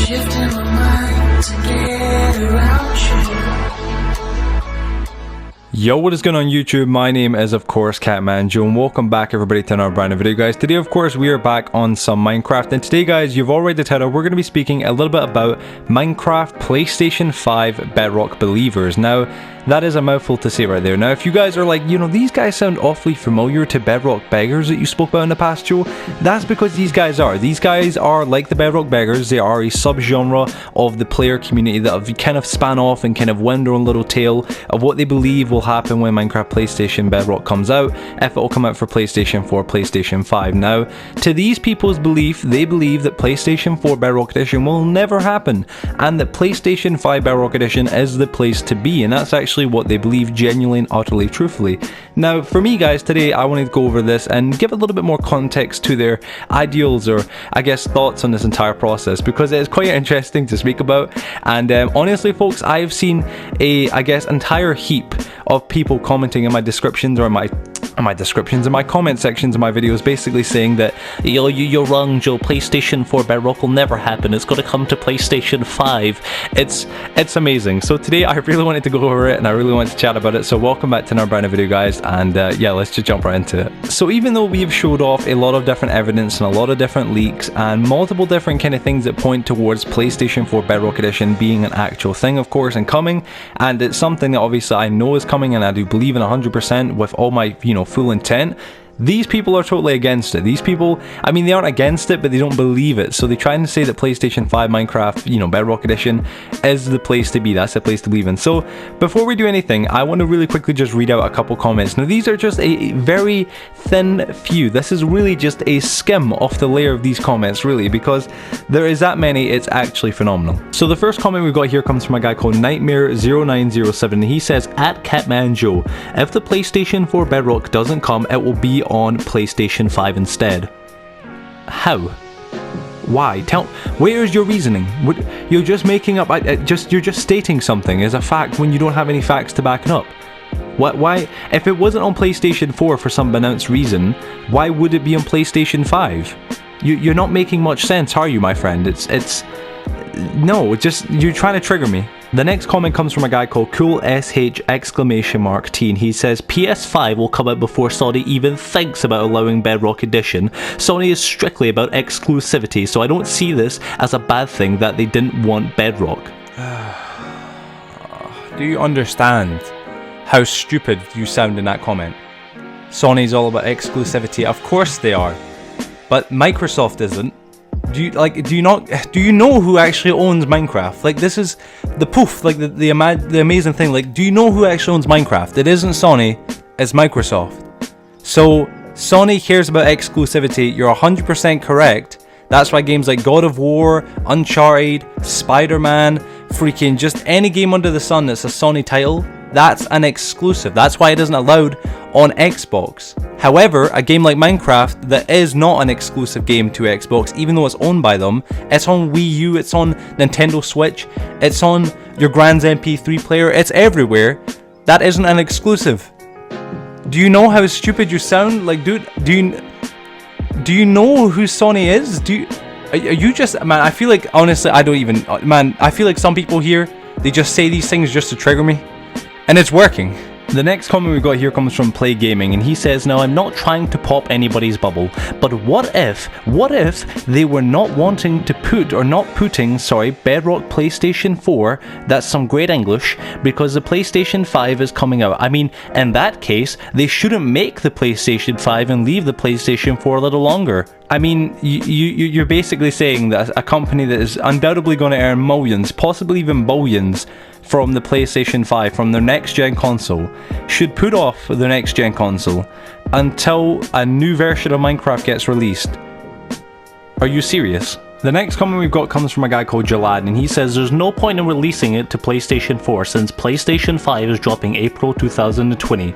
shifting my mind to get around you. Yo, what is going on YouTube? My name is of course Catmanjoe and welcome back everybody to another brand new video, guys. Today of course we are back on some Minecraft, and today guys, you've already titled, we're going to be speaking a little bit about Minecraft PlayStation 5 Bedrock believers. Now that is a mouthful to say right there. Now if you guys are like, you know, these guys sound awfully familiar to Bedrock beggars that you spoke about in the past, Joe, that's because these guys are like the Bedrock beggars. They are a subgenre of the player community that have kind of span off and kind of wound their own little tale of what they believe will happen when Minecraft PlayStation Bedrock comes out, if it will come out for PlayStation 4, PlayStation 5. Now, to these people's belief, they believe that PlayStation 4 Bedrock Edition will never happen, and that PlayStation 5 Bedrock Edition is the place to be, and that's actually what they believe genuinely and utterly truthfully. Now, for me guys, today I wanted to go over this and give a little bit more context to their ideals, or I guess thoughts on this entire process, because it is quite interesting to speak about. And honestly folks, I have seen a, I guess, entire heap of people commenting in my descriptions, or in my comment sections of my videos, basically saying that you're wrong, Joe, PlayStation 4 Bedrock will never happen, it's going to come to PlayStation 5. It's amazing. So today I really wanted to go over it and I really wanted to chat about it, so welcome back to another brand new video guys, and yeah, let's just jump right into it. So even though we've showed off a lot of different evidence and a lot of different leaks and multiple different kind of things that point towards PlayStation 4 Bedrock Edition being an actual thing of course and coming, and it's something that obviously I know is coming and I do believe in 100% with all my, you know, full intent, these people are totally against it. These people, I mean, they aren't against it, but they don't believe it. So they try and say that PlayStation 5 Minecraft, you know, Bedrock Edition is the place to be. That's the place to believe in. So before we do anything, I want to really quickly just read out a couple comments. Now these are just a very thin few. This is really just a skim off the layer of these comments, really, because there is that many. It's actually phenomenal. So the first comment we've got here comes from a guy called Nightmare0907, and he says, at Catmanjoe, if the PlayStation 4 Bedrock doesn't come, it will be on PlayStation 5 instead. How? Why? Where's your reasoning? You're just making up, you're just stating something as a fact when you don't have any facts to back it up. Why? If it wasn't on PlayStation 4 for some announced reason, why would it be on PlayStation 5? You're not making much sense, are you, my friend? No, you're trying to trigger me. The next comment comes from a guy called CoolSH T, and he says, PS5 will come out before Sony even thinks about allowing Bedrock Edition. Sony is strictly about exclusivity, so I don't see this as a bad thing that they didn't want Bedrock. Do you understand how stupid you sound in that comment? Sony's all about exclusivity. Of course they are, but Microsoft isn't. Do you know who actually owns Minecraft? Like, this is the poof, like the amazing thing. Like, do you know who actually owns Minecraft? It isn't Sony, it's Microsoft. So Sony cares about exclusivity. You're 100% correct. That's why games like God of War, Uncharted, Spider-Man, freaking just any game under the sun that's a Sony title, that's an exclusive. That's why it isn't allowed on Xbox. However, a game like Minecraft that is not an exclusive game to Xbox, even though it's owned by them, it's on Wii U, it's on Nintendo Switch, it's on your Grand's MP3 player, it's everywhere. That isn't an exclusive. Do you know how stupid you sound? Like, dude, do you know who Sony is? Are you just, man, I feel like, honestly, I don't even, man, I feel like some people here, they just say these things just to trigger me. And it's working. The next comment we got here comes from Play Gaming, and he says, now I'm not trying to pop anybody's bubble, but what if they were not wanting to putting Bedrock PlayStation 4, that's some great English, because the PlayStation 5 is coming out. I mean, in that case, they shouldn't make the PlayStation 5 and leave the PlayStation 4 a little longer. I mean, you're basically saying that a company that is undoubtedly going to earn millions, possibly even billions, from the PlayStation 5, from their next gen console, should put off the next gen console until a new version of Minecraft gets released. Are you serious? The next comment we've got comes from a guy called Jalad, and he says there's no point in releasing it to PlayStation 4 since PlayStation 5 is dropping April 2020.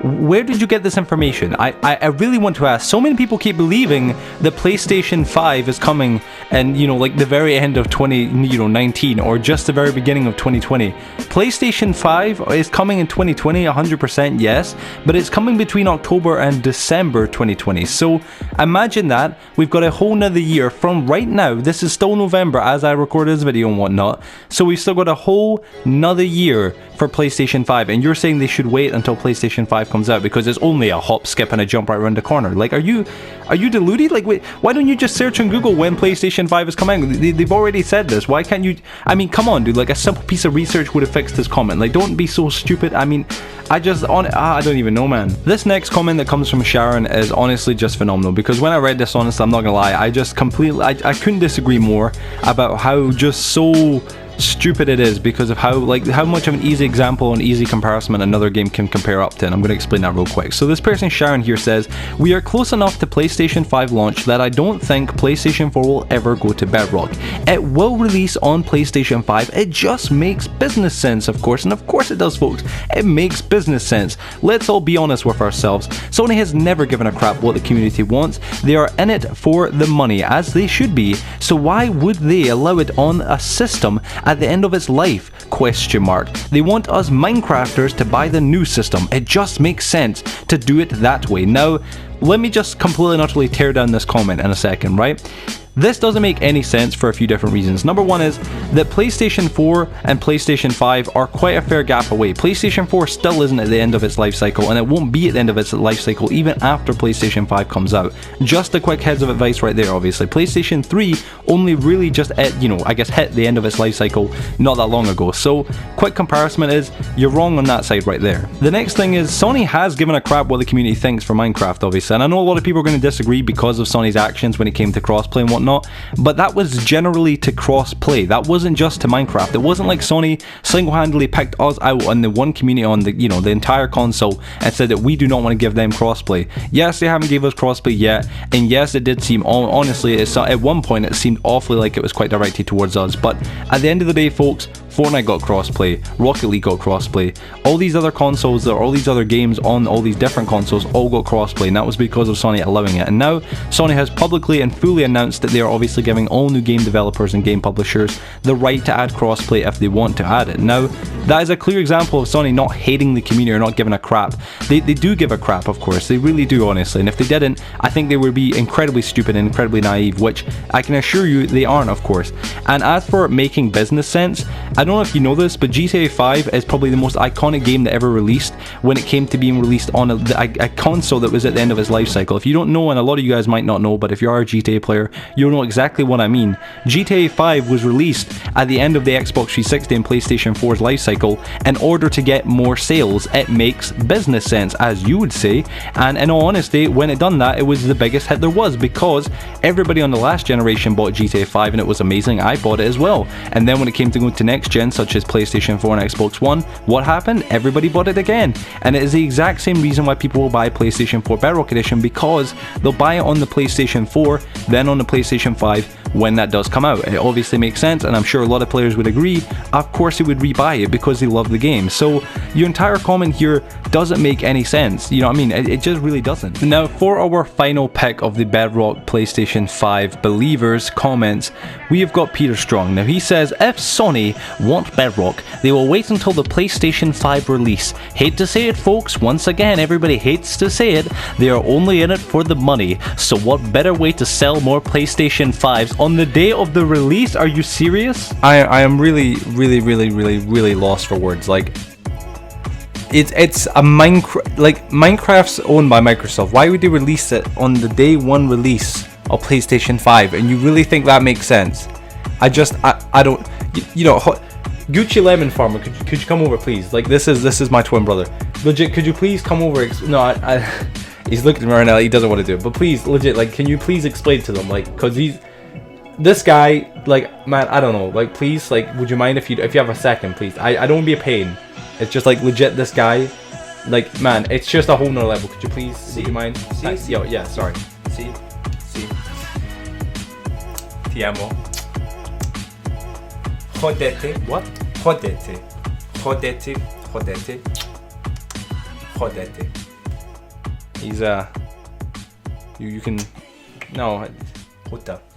Where did you get this information? I really want to ask. So many people keep believing that PlayStation 5 is coming and, you know, like the very end of 2019 or just the very beginning of 2020. PlayStation 5 is coming in 2020, 100% yes, but it's coming between October and December 2020. So imagine that. We've got a whole nother year from right now now. This is still November as I record this video and whatnot. So we've still got a whole another year for PlayStation 5. And you're saying they should wait until PlayStation 5 comes out because it's only a hop, skip, and a jump right around the corner. Like, are you deluded? Like, wait, why don't you just search on Google when PlayStation 5 is coming? They've already said this. Why can't you? I mean, come on, dude. Like, a simple piece of research would have fixed this comment. Like, don't be so stupid. I mean, I don't even know, man. This next comment that comes from Sharon is honestly just phenomenal, because when I read this, honestly, I'm not gonna lie, I just completely, I couldn't disagree more about how just so stupid it is, because of how much of an easy example and easy comparison another game can compare up to, and I'm going to explain that real quick. So this person, Sharon, here says, we are close enough to PlayStation 5 launch that I don't think PlayStation 4 will ever go to Bedrock. It will release on PlayStation 5, it just makes business sense, of course, and of course it does, folks. It makes business sense. Let's all be honest with ourselves. Sony has never given a crap what the community wants. They are in it for the money, as they should be, so why would they allow it on a system at the end of its life? Question mark. They want us Minecrafters to buy the new system. It just makes sense to do it that way. Now, let me just completely and utterly tear down this comment in a second, right? This doesn't make any sense for a few different reasons. Number one is that PlayStation 4 and PlayStation 5 are quite a fair gap away. PlayStation 4 still isn't at the end of its life cycle, and it won't be at the end of its life cycle even after PlayStation 5 comes out. Just a quick heads of advice right there, obviously. PlayStation 3 only really just, I guess hit the end of its life cycle not that long ago. So, quick comparison is, you're wrong on that side right there. The next thing is, Sony has given a crap what the community thinks for Minecraft, obviously. And I know a lot of people are going to disagree because of Sony's actions when it came to crossplay and whatnot. But that was generally to cross-play. That wasn't just to Minecraft. It wasn't like Sony single-handedly picked us out on the one community on the, the entire console and said that we do not want to give them crossplay. Yes, they haven't gave us crossplay yet, and yes, it did seem, honestly, at one point it seemed awfully like it was quite directed towards us. But at the end of the day, folks, Fortnite got crossplay, Rocket League got crossplay, all these other consoles, all these other games on all these different consoles all got crossplay, and that was because of Sony allowing it. And now Sony has publicly and fully announced that they are obviously giving all new game developers and game publishers the right to add crossplay if they want to add it. Now, that is a clear example of Sony not hating the community or not giving a crap. They do give a crap, of course, they really do, honestly, and if they didn't, I think they would be incredibly stupid and incredibly naive, which I can assure you they aren't, of course. And as for making business sense, I don't know if you know this, but GTA 5 is probably the most iconic game that ever released when it came to being released on a console that was at the end of its life cycle. If you don't know, and a lot of you guys might not know, but if you are a GTA player, you'll know exactly what I mean. GTA 5 was released at the end of the Xbox 360 and PlayStation 4's life cycle in order to get more sales. It makes business sense, as you would say, and in all honesty, when it done that, it was the biggest hit there was, because everybody on the last generation bought GTA 5 and it was amazing. I bought it as well, and then when it came to go to next gen, such as PlayStation 4 and Xbox One, what happened? Everybody bought it again. And it is the exact same reason why people will buy PlayStation 4 Bedrock Edition, because they'll buy it on the PlayStation 4, then on the PlayStation 5 when that does come out. It obviously makes sense, and I'm sure a lot of players would agree. Of course they would rebuy it because they love the game. So your entire comment here doesn't make any sense. You know what I mean? It just really doesn't. Now, for our final pick of the Bedrock PlayStation 5 believers comments, we have got Peter Strong. Now he says, if Sony want Bedrock, they will wait until the PlayStation 5 release. Hate to say it, folks, once again, everybody hates to say it, they are only in it for the money. So what better way to sell more PlayStation 5s on the day of the release? Are you serious? I am really lost for words. Like, it's a Minecraft, like, Minecraft's owned by Microsoft. Why would they release it on the day one release of PlayStation 5? And you really think that makes sense? I don't, Gucci Lemon Farmer, could you come over, please? Like, this is my twin brother. Legit, could you please come over? No, he's looking at me right now. He doesn't want to do it, but please, legit, like, can you please explain to them, like, cause this guy, like, man, I don't know, like, please, like, would you mind if you have a second, please? I don't want to be a pain. It's just like, legit, this guy, like, man, it's just a whole nother level. Could you please, would you mind? Yo, yeah, sorry. See. Ti amo. Jodete. What? Jodete. He's you can, no,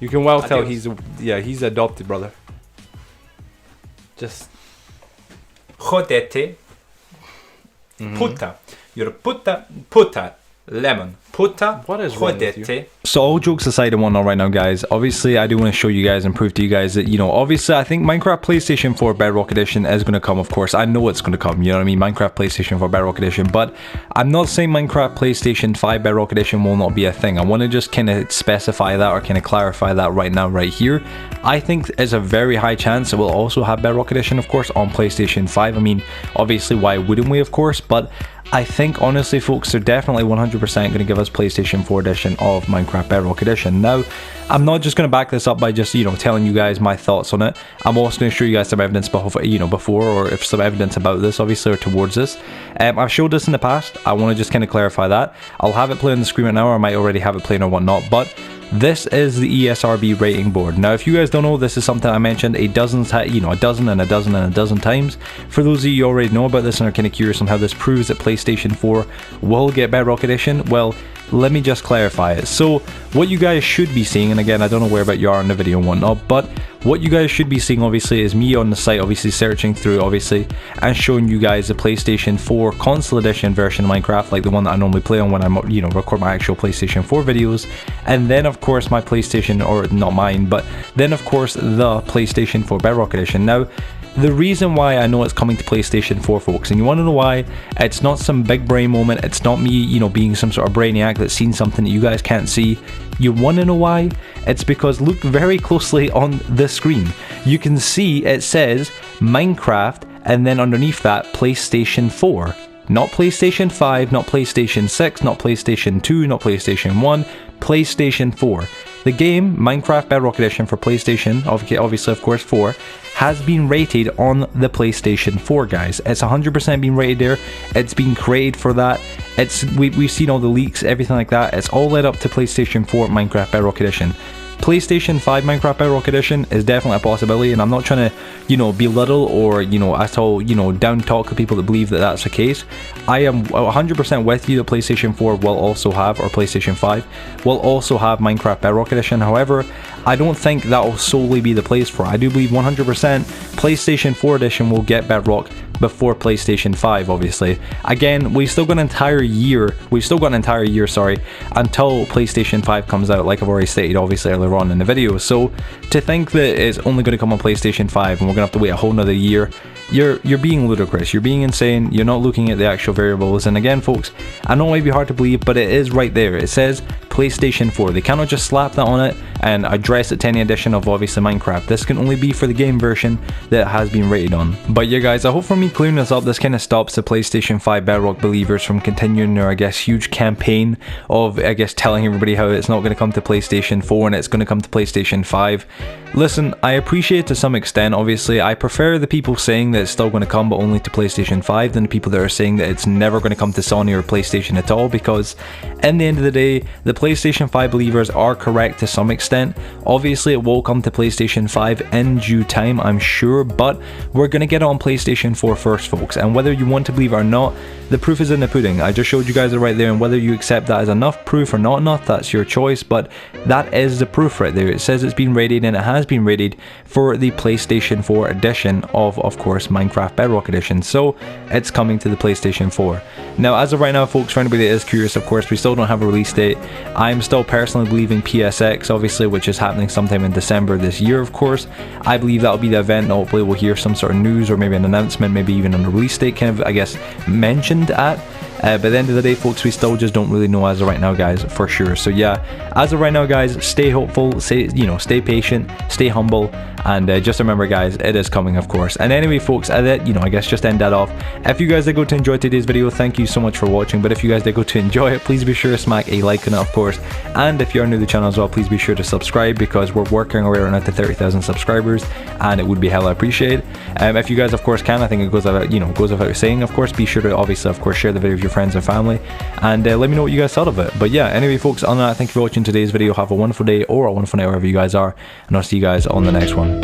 you can well tell he's adopted, brother. Just jodete. Puta. You're a puta lemon Puta, What is wrong with you? jodete. So all jokes aside and whatnot right now, guys, obviously I do want to show you guys and prove to you guys that, you know, obviously I think Minecraft PlayStation 4 Bedrock Edition is going to come, of course. I know it's going to come, you know what I mean? Minecraft PlayStation 4 Bedrock Edition, but I'm not saying Minecraft PlayStation 5 Bedrock Edition will not be a thing. I want to just kind of specify that or kind of clarify that right now, right here. I think there's a very high chance it will also have Bedrock Edition, of course, on PlayStation 5. I mean, obviously, why wouldn't we, of course, but I think, honestly, folks, they're definitely 100% going to give us PlayStation 4 edition of Minecraft Bedrock Edition. Now, I'm not just going to back this up by just, you know, telling you guys my thoughts on it. I'm also going to show you guys some evidence before, or if some evidence about this, obviously, or towards this. I've showed this in the past. I want to just kind of clarify that. I'll have it play on the screen right now, or I might already have it playing or whatnot, but this is the ESRB rating board. Now, if you guys don't know, this is something I mentioned a dozen times. For those of you who already know about this and are kind of curious on how this proves that PlayStation 4 will get Bedrock Edition, well, let me just clarify it. So, what you guys should be seeing, and again, I don't know where about you are in the video and whatnot, but what you guys should be seeing, obviously, is me on the site, obviously, searching through, obviously, and showing you guys the PlayStation 4 Console Edition version of Minecraft, like the one that I normally play on when I'm, you know, record my actual PlayStation 4 videos, and then, of course, my PlayStation, or not mine, but then, of course, the PlayStation 4 Bedrock Edition. Now, the reason why I know it's coming to PlayStation 4, folks, and you want to know why, it's not some big brain moment, it's not me, you know, being some sort of brainiac that's seen something that you guys can't see. You want to know why? It's because look very closely on the screen. You can see it says Minecraft, and then underneath that, PlayStation 4. Not PlayStation 5, not PlayStation 6, not PlayStation 2, not PlayStation 1, PlayStation 4. The game, Minecraft Bedrock Edition for PlayStation, obviously of course 4, has been rated on the PlayStation 4, guys. It's 100% been rated there. It's been created for that. We've seen all the leaks, everything like that. It's all led up to PlayStation 4 Minecraft Bedrock Edition. PlayStation 5 Minecraft Bedrock Edition is definitely a possibility, and I'm not trying to, you know, belittle or, you know, at all, you know, down talk to people that believe that that's the case. I am 100% with you that PlayStation 4 will also have, or PlayStation 5 will also have Minecraft Bedrock Edition. However, I don't think that will solely be the place for it. I do believe 100% PlayStation 4 Edition will get Bedrock before PlayStation 5, obviously. Again, we've still got an entire year, sorry, until PlayStation 5 comes out, like I've already stated, obviously, earlier on in the video. So, to think that it's only going to come on PlayStation 5 and we're going to have to wait a whole nother year, you're being ludicrous, you're being insane, you're not looking at the actual variables. And again, folks, I know it might be hard to believe, but it is right there. It says PlayStation 4. They cannot just slap that on it and address it to any edition of, obviously, Minecraft. This can only be for the game version that it has been rated on. But yeah, guys, I hope for me clearing this up, this kind of stops the PlayStation 5 Bedrock believers from continuing their, I guess, huge campaign of, I guess, telling everybody how it's not going to come to PlayStation 4 and it's going to come to PlayStation 5. Listen, I appreciate it to some extent, obviously. I prefer the people saying that it's still going to come but only to PlayStation 5 than the people that are saying that it's never going to come to Sony or PlayStation at all, because in the end of the day, the PlayStation 5 believers are correct to some extent. Obviously, it will come to PlayStation 5 in due time, I'm sure, but we're going to get it on PlayStation 4 first, folks, and whether you want to believe it or not, the proof is in the pudding. I just showed you guys it right there, and whether you accept that as enough proof or not enough, that's your choice, but that is the proof right there. It says it's been rated, and it has been rated for the PlayStation 4 edition of course, Minecraft Bedrock Edition, so it's coming to the PlayStation 4. Now, as of right now, folks, for anybody that is curious, of course, we still don't have a release date. I'm still personally believing PSX, obviously, which is happening sometime in December this year, of course. I believe that'll be the event. Hopefully we'll hear some sort of news or maybe an announcement, maybe even on a release date kind of, I guess, mentioned at. But at the end of the day, folks, we still just don't really know as of right now, guys, for sure. So yeah, as of right now, guys, stay hopeful, stay patient, stay humble, and just remember, guys, it is coming, of course. And anyway, folks, I guess just end that off. If you guys did go to enjoy today's video, thank you so much for watching. But if you guys did go to enjoy it, please be sure to smack a like on it, of course. And if you are new to the channel as well, please be sure to subscribe, because we're working our way around to 30,000 subscribers, and it would be hella appreciated. If you guys, of course, can, I think it goes without saying, of course, be sure to obviously, of course, share the video with your friends and family, and let me know what you guys thought of it. But yeah, anyway, folks, on that, thank you for watching today's video. Have a wonderful day or a wonderful night wherever you guys are, and I'll see you guys on the next one.